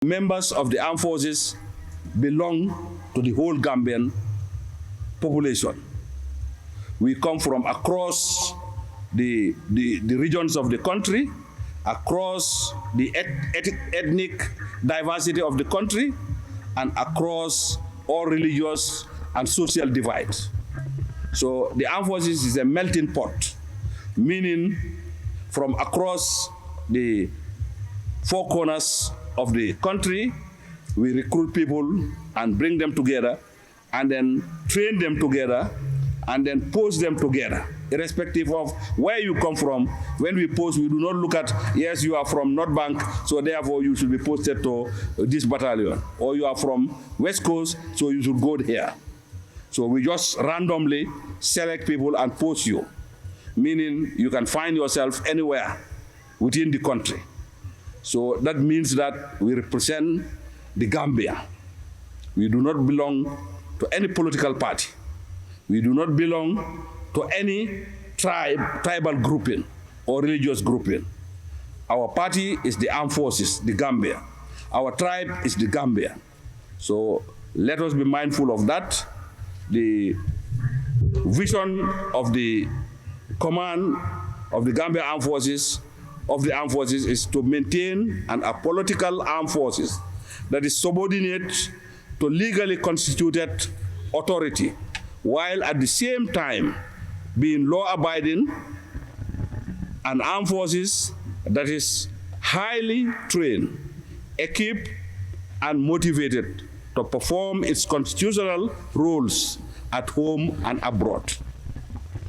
Members of the armed forces belong to the whole Gambian population. We come from across the regions of the country, across the ethnic diversity of the country, and across all religious and social divides. So the armed forces is a melting pot, meaning from across the four corners of the country, we recruit people and bring them together and then train them together and then post them together, irrespective of where you come from. When we post, we do not look at, yes, you are from North Bank, so therefore you should be posted to this battalion, or you are from West Coast, so you should go here. So we just randomly select people and post you, meaning you can find yourself anywhere within the country. So that means that we represent the Gambia. We do not belong to any political party. We do not belong to any tribal grouping or religious grouping. Our party is the armed forces, the Gambia. Our tribe is the Gambia. So let us be mindful of that. The vision of the command of the Gambia Armed Forces is to maintain an apolitical armed forces that is subordinate to legally constituted authority, while at the same time being law-abiding, an armed forces that is highly trained, equipped, and motivated to perform its constitutional roles at home and abroad.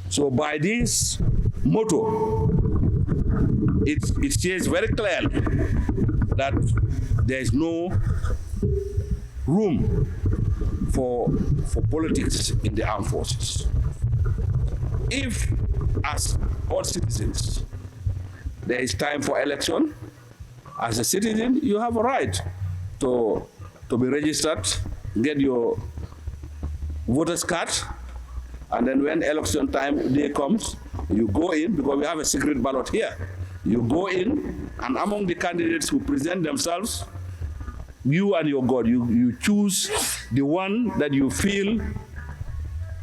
So by this motto, it says very clearly that there is no room for politics in the armed forces. If, as all citizens, there is time for election, as a citizen, you have a right to be registered, get your voter's card, and then when election time day comes, you go in, because we have a secret ballot here. You go in, and among the candidates who present themselves, you and your God, you choose the one that you feel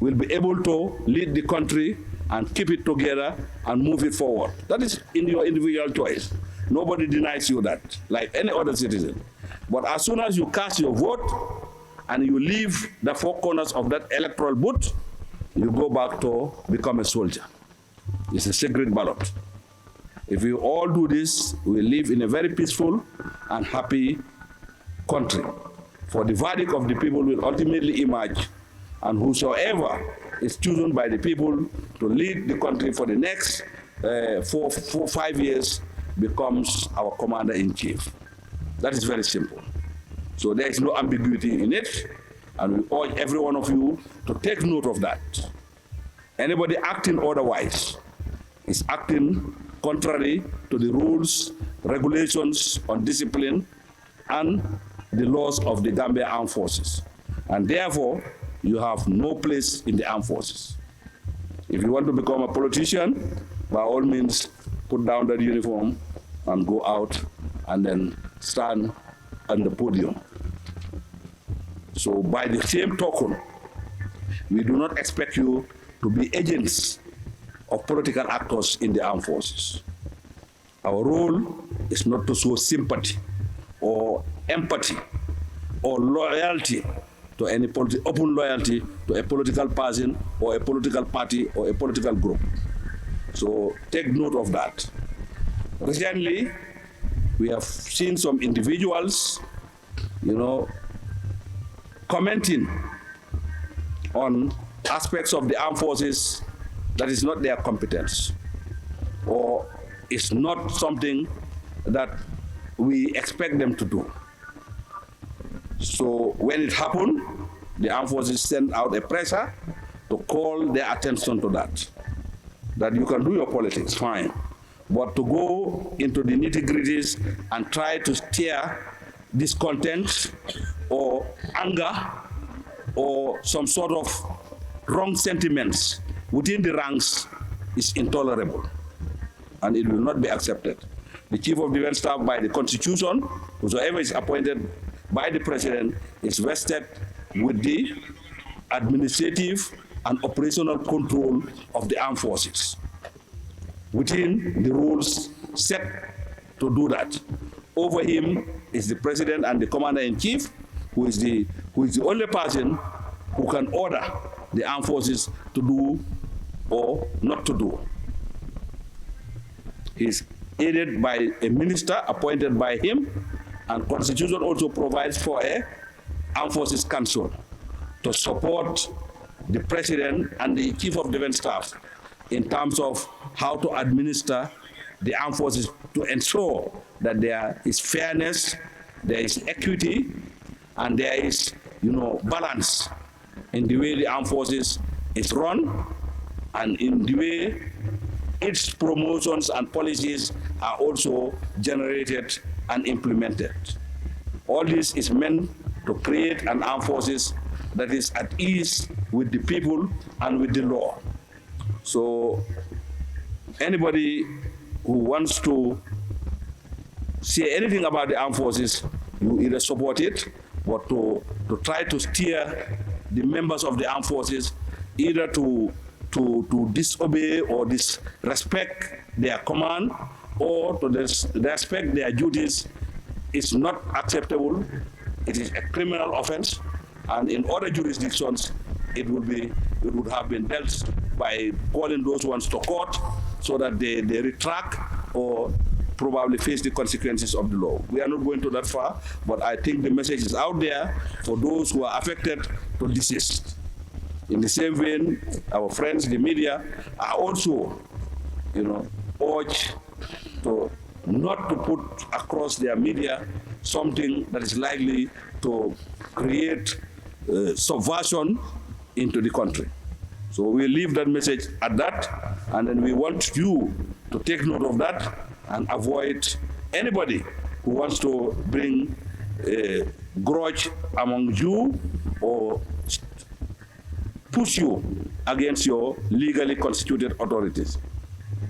will be able to lead the country and keep it together and move it forward. That is in your individual choice. Nobody denies you that, like any other citizen. But as soon as you cast your vote and you leave the four corners of that electoral booth, you go back to become a soldier. It's a secret ballot. If we all do this, we live in a very peaceful and happy country. For the verdict of the people will ultimately emerge, and whosoever is chosen by the people to lead the country for the next 5 years becomes our commander-in-chief. That is very simple. So there is no ambiguity in it, and we urge every one of you to take note of that. Anybody acting otherwise is acting contrary to the rules, regulations on discipline, and the laws of the Gambia Armed Forces. And therefore, you have no place in the armed forces. If you want to become a politician, by all means, put down that uniform and go out and then stand on the podium. So by the same token, we do not expect you to be agents of political actors in the armed forces. Our role is not to show sympathy or empathy or loyalty to any open loyalty to a political person or a political party or a political group. So take note of that. Recently, we have seen some individuals, commenting on aspects of the armed forces that is not their competence, or is not something that we expect them to do. So when it happened, the armed forces sent out a pressure to call their attention to that you can do your politics, fine, but to go into the nitty-gritties and try to steer discontent or anger or some sort of wrong sentiments within the ranks is intolerable, and it will not be accepted. The Chief of Defense Staff, by the Constitution, Whosoever is appointed by the president is vested with the administrative and operational control of the armed forces within the rules set to do that. Over him is the president and the commander-in-chief, who is the only person who can order the armed forces to do or not to do. He is aided by a minister appointed by him, and Constitution also provides for a Armed Forces Council to support the president and the chief of defense staff in terms of how to administer the armed forces to ensure that there is fairness, there is equity, and there is, balance in the way the armed forces is run and in the way its promotions and policies are also generated and implemented. All this is meant to create an armed forces that is at ease with the people and with the law. So anybody who wants to say anything about the armed forces, you either support it, but to try to steer the members of the armed forces either to disobey or disrespect their command or to respect their duties is not acceptable. It is a criminal offense, and in other jurisdictions, it would have been dealt by calling those ones to court so that they retract or probably face the consequences of the law. We are not going to that far, but I think the message is out there for those who are affected to desist. In the same vein, our friends, the media, are also, urged to not to put across their media something that is likely to create subversion into the country. So we leave that message at that, and then we want you to take note of that and avoid anybody who wants to bring a grudge among you or push you against your legally constituted authorities.